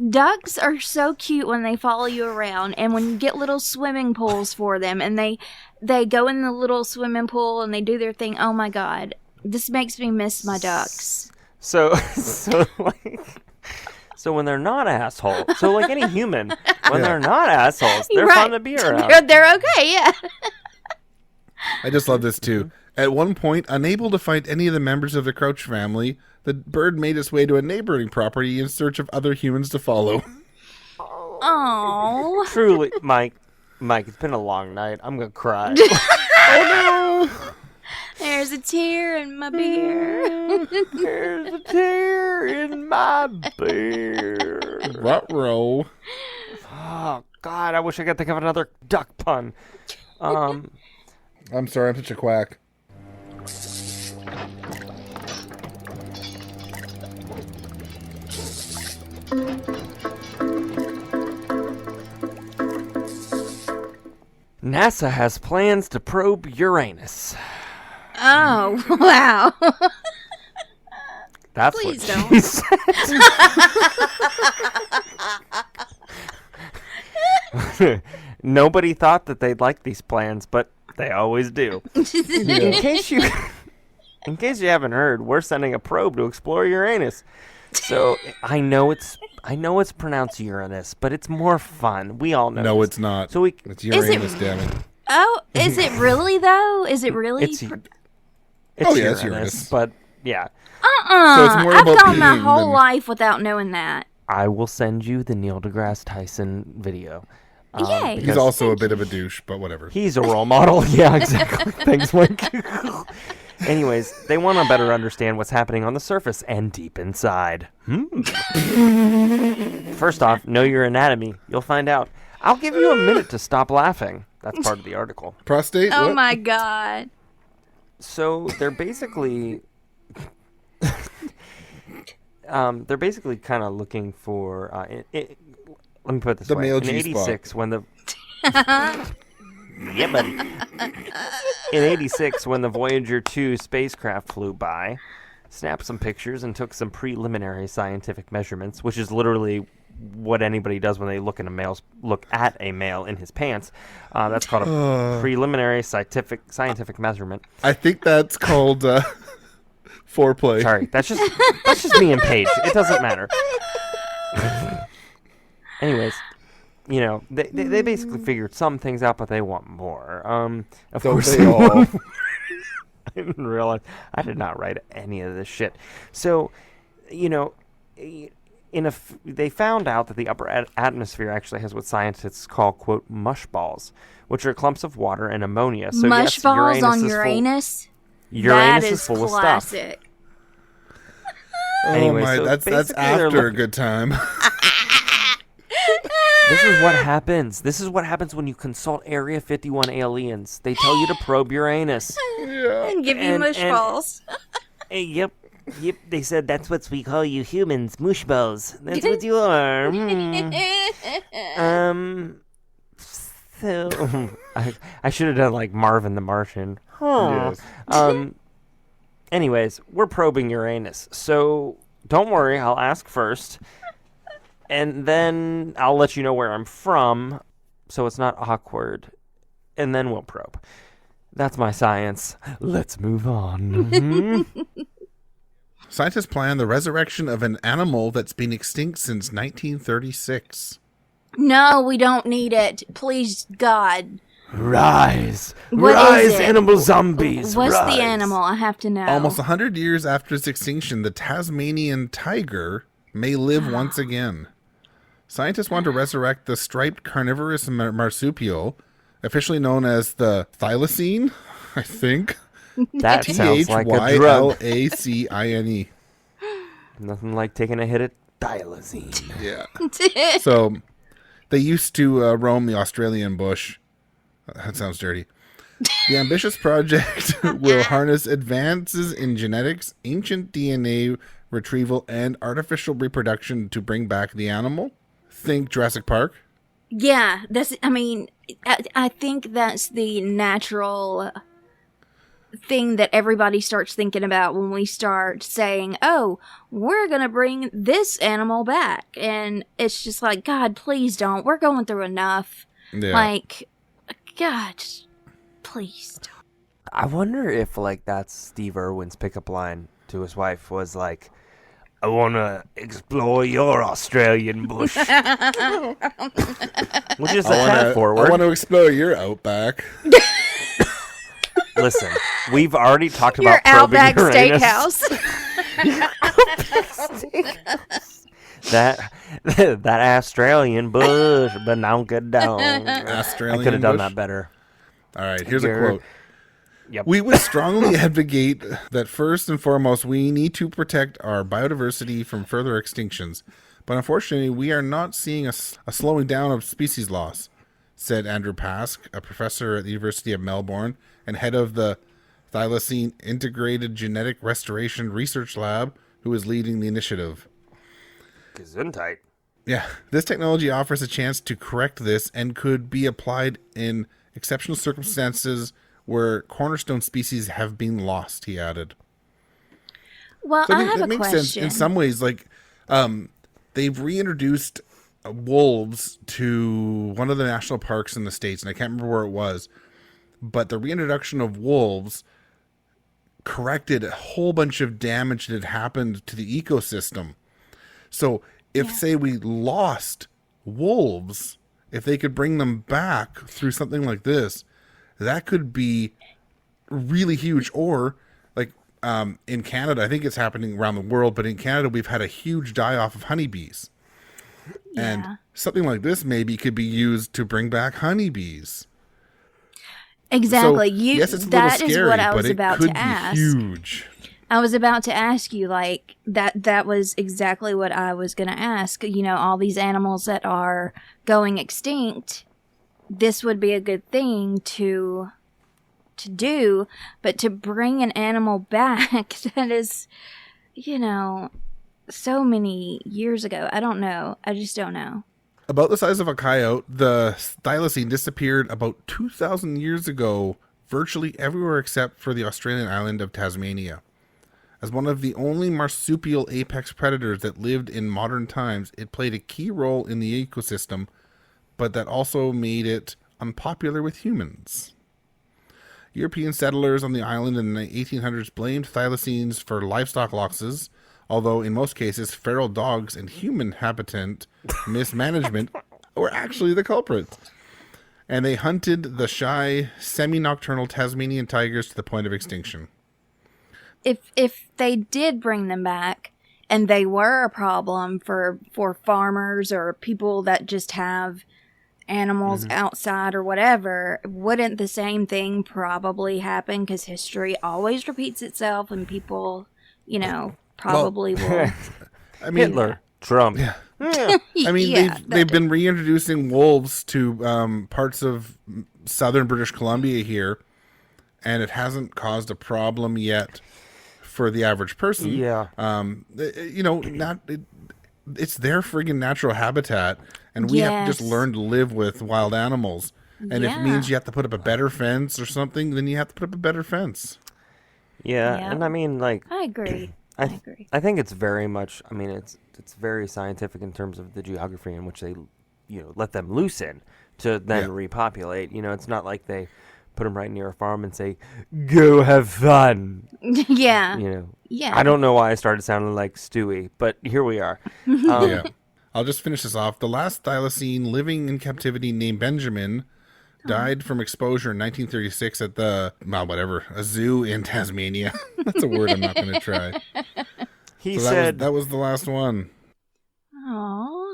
ducks are so cute when they follow you around, and when you get little swimming pools for them and they go in the little swimming pool and they do their thing. Oh my god. This makes me miss my ducks. So when they're not assholes, so like any human, when they're not assholes, they're Right. fun to be around. They're okay, yeah. I just love this too. At one point, unable to find any of the members of the Crouch family, the bird made its way to a neighboring property in search of other humans to follow. Oh. Truly, Mike, Mike, it's been a long night. I'm gonna cry. Oh no! There's a tear in my beer. There's a tear in my beer. Ruh-roh. Oh God, I wish I could think of another duck pun. I'm sorry, I'm such a quack. NASA has plans to probe Uranus. Oh, wow. That's Please what don't. she said. Nobody thought that they'd like these plans, but they always do. In case you haven't heard, we're sending a probe to explore Uranus. So I know it's pronounced Uranus, but it's more fun. We all know. No, this. it's not. So we It's Uranus, damn it. Oh, is it really, though? Is it really? it's Oh, yeah, it's Uranus, Uranus. but yeah. So it's more I've about gone my peeing whole than- life without knowing that. I will send you the Neil deGrasse Tyson video. Yay. He's also a bit of a douche, but whatever. He's a role model. Yeah, exactly. Thanks, Mike. Anyways, they want to better understand what's happening on the surface and deep inside. First off, know your anatomy. You'll find out. I'll give you a minute to stop laughing. That's part of the article. Prostate? Oh What? my god. So they're basically kind of looking for let me put it this The way. male In G-spot. 86 when the yeah, buddy. In 86 when the Voyager 2 spacecraft flew by, snapped some pictures and took some preliminary scientific measurements, which is literally what anybody does when they look at a male in his pants. That's called a preliminary scientific measurement. I think that's called foreplay. Sorry, that's just me and Paige. It doesn't matter. Anyways, you know, they basically figured some things out, but they want more. Of Don't course, they all? I didn't realize I did not write any of this shit. So, you know, they found out that the upper atmosphere actually has what scientists call, quote, mush balls, which are clumps of water and ammonia. So Mush yes, balls Uranus on is Uranus? Uranus That is full classic. of stuff. Oh Anyway, my, so that's basically they're after a looking- good time. This is what happens. This is what happens when you consult Area 51 aliens. They tell you to probe Uranus. And give you And- mush and- balls. Yep. They said that's what we call you humans, mush balls. That's what you are. So I should have done like Marvin the Martian. Yes. Anyways, we're probing Uranus. So don't worry, I'll ask first. And then I'll let you know where I'm from, so it's not awkward. And then we'll probe. That's my science. Let's move on. Scientists plan the resurrection of an animal that's been extinct since 1936. No, we don't need it. Please, God. Rise! What Rise, is it? animal zombies! What's rise. the animal? I have to know. Almost 100 years after its extinction, the Tasmanian tiger may live once again. Scientists want to resurrect the striped carnivorous marsupial, officially known as the thylacine, I think. That sounds like a drug. Thylacine. Nothing like taking a hit at dilazine. Yeah. So they used to roam the Australian bush. That sounds dirty. The ambitious project will harness advances in genetics, ancient DNA retrieval, and artificial reproduction to bring back the animal. Think Jurassic Park. Yeah, I think that's the natural thing that everybody starts thinking about when we start saying, oh, we're going to bring this animal back. And it's just like, God, please don't. We're going through enough. Yeah. Like, God, please don't. I wonder if, like, that's Steve Irwin's pickup line to his wife was like, I want to explore your Australian bush. Which is a tad forward. I want to explore your outback. Listen, we've already talked Your about probing Outback Uranus. Steakhouse. that Australian bush, banonka dog. Australian I could have done bush? that better. All right, here's a You're- quote. Yep. We would strongly advocate that first and foremost, we need to protect our biodiversity from further extinctions. But unfortunately, we are not seeing a slowing down of species loss, said Andrew Pask, a professor at the University of Melbourne and head of the Thylacine Integrated Genetic Restoration Research Lab, who is leading the initiative. Gesundheit. Yeah, this technology offers a chance to correct this and could be applied in exceptional circumstances where cornerstone species have been lost, he added. Well, So I have that a makes question. sense in some ways. Like, they've reintroduced wolves to one of the national parks in the States, and I can't remember where it was, but the reintroduction of wolves corrected a whole bunch of damage that had happened to the ecosystem. So if, say, we lost wolves, if they could bring them back through something like this, that could be really huge. Or like in Canada, I think it's happening around the world, but in Canada, we've had a huge die-off of honeybees. And Yeah. something like this maybe could be used to bring back honeybees. Exactly. So, You yes, it's a that little is scary, what I but was it about could to be ask. huge. I was about to ask you, like, that was exactly what I was going to ask. You know, all these animals that are going extinct, this would be a good thing to do, but to bring an animal back that is, you know, so many years ago. I don't know. I just don't know. About the size of a coyote, the thylacine disappeared about 2,000 years ago, virtually everywhere except for the Australian island of Tasmania. As one of the only marsupial apex predators that lived in modern times, it played a key role in the ecosystem, but that also made it unpopular with humans. European settlers on the island in the 1800s blamed thylacines for livestock losses, although in most cases, feral dogs and human habitat mismanagement were actually the culprits. And they hunted the shy, semi-nocturnal Tasmanian tigers to the point of extinction. If they did bring them back and they were a problem for farmers or people that just have animals outside or whatever, wouldn't the same thing probably happen? Because history always repeats itself and people, you know, probably will. I mean, Hitler, Trump. I mean, Yeah, they've been reintroducing wolves to parts of southern British Columbia here, and it hasn't caused a problem yet for the average person. Yeah. You know, it's their friggin' natural habitat, and we have to just Yes. learn to live with wild animals. And if it Yeah. means you have to put up a better fence or something, then you have to put up a better fence. Yeah, Yeah. and I mean, like, I agree. I agree. I think it's very much. I mean, it's very scientific in terms of the geography in which they, let them loose in to then Yeah. repopulate. You know, it's not like they put them right near a farm and say, "Go have fun." Yeah. You know. Yeah. I don't know why I started sounding like Stewie, but here we are. Yeah. I'll just finish this off. The last thylacine living in captivity named Benjamin died from exposure in 1936 at a zoo in Tasmania. That's a word I'm not going to try. He So said, that was the last one. Aww.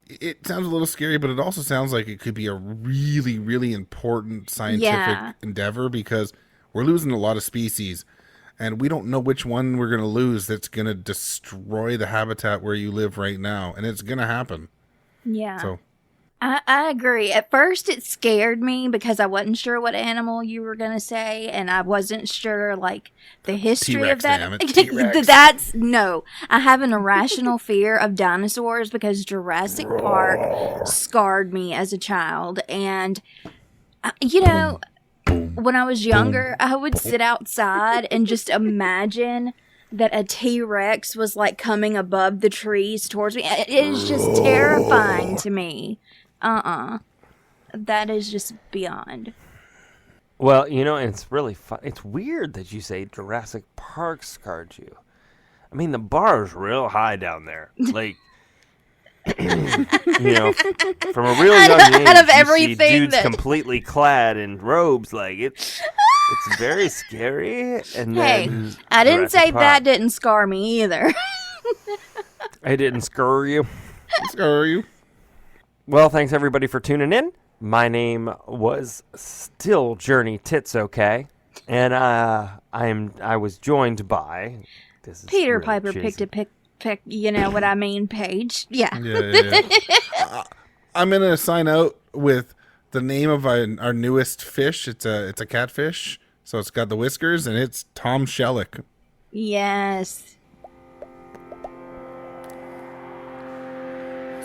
It sounds a little scary, but it also sounds like it could be a really, really important scientific Yeah. endeavor because we're losing a lot of species, and we don't know which one we're going to lose that's going to destroy the habitat where you live right now, and it's going to happen. Yeah. So, I agree. At first, it scared me because I wasn't sure what animal you were going to say, and I wasn't sure, like, the history T-Rex, of that. damn it, T-Rex. No. I have an irrational fear of dinosaurs because Jurassic Park scarred me as a child. And, when I was younger, I would sit outside and just imagine that a T-Rex was, like, coming above the trees towards me. It is just terrifying to me. That is just beyond. "Well, it's really fun. It's weird that you say Jurassic Park scarred you. I mean, the bar is real high down there. Like, from a real young age, Out of you see everything dudes that- completely clad in robes. Like, it's very scary. And Hey, then I didn't Jurassic say that Park. didn't scar me either. I didn't screw you. Screw you. Well, thanks everybody for tuning in. My name was still Journey Tits Okay, and I was joined by Peter really Piper cheesy. picked a pick. You know what I mean, Paige? Yeah. Yeah. I'm gonna sign out with the name of our newest fish. It's a catfish, so it's got the whiskers, and it's Tom Shellick. Yes.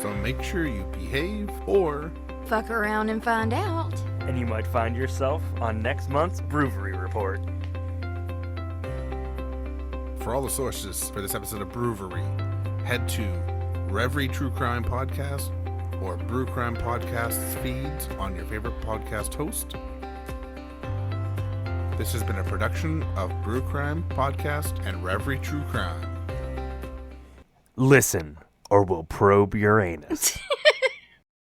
So make sure you behave, or Fuck around and find out. And you might find yourself on next month's BrewVerie Report. for all the sources for this episode of BrewVerie, head to Reverie True Crime Podcast or Brew Crime Podcast's feeds on your favorite podcast host. This has been a production of Brew Crime Podcast and Reverie True Crime. Listen, or we'll probe your anus.